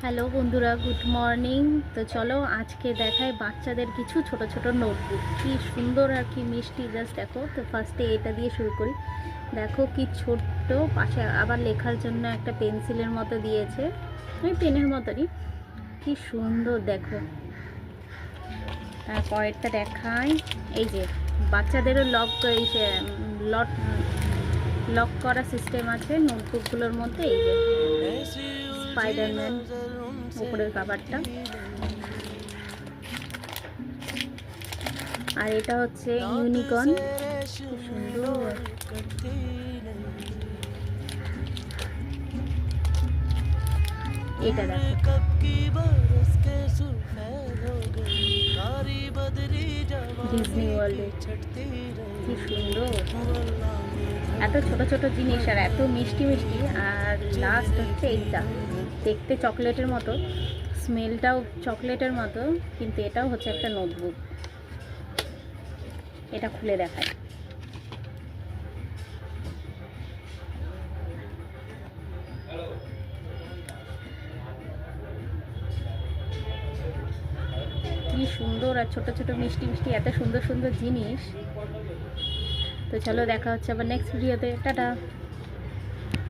Hello বন্ধুরা, good morning. তো চলো আজকে দেখাই বাচ্চাদের কিছু ছোট ছোট নোটবুক। কি সুন্দর আর কি মিষ্টি, জাস্ট দেখো। তো ফার্স্টে এটা দিয়ে শুরু করি। দেখো কি ছোট্ট, পাশে আবার লেখার জন্য একটা পেন্সিলের মতো দিয়েছে, ওই পেনের মতনই। কি সুন্দর দেখো। পরেরটা দেখাই। এই যে বাচ্চাদেরও লক লক করা সিস্টেম আছে নোটবুকগুলোর মধ্যে। এই যে স্পাইডারম্যান উপরের কাভারটা। আর এটা হচ্ছে ইউনিকর্ন, খুব সুন্দর। এটা দেখো, ডিজনি ওয়ার্ল্ডে, কি সুন্দর। এত ছোট ছোট জিনিস আর এত মিষ্টি মিষ্টি। আর লাস্ট হচ্ছে এইটা, দেখতে চকলেটের মতো, স্মেলটাও চকলেটের মতো, কিন্তু এটাও হচ্ছে একটা নোটবুক। এটা খুলে দেখায়। কি সুন্দর আর ছোট ছোট মিষ্টি মিষ্টি, এত সুন্দর সুন্দর জিনিস। তো চলো দেখা হচ্ছে আবার নেক্সট ভিডিওতে। টাটা।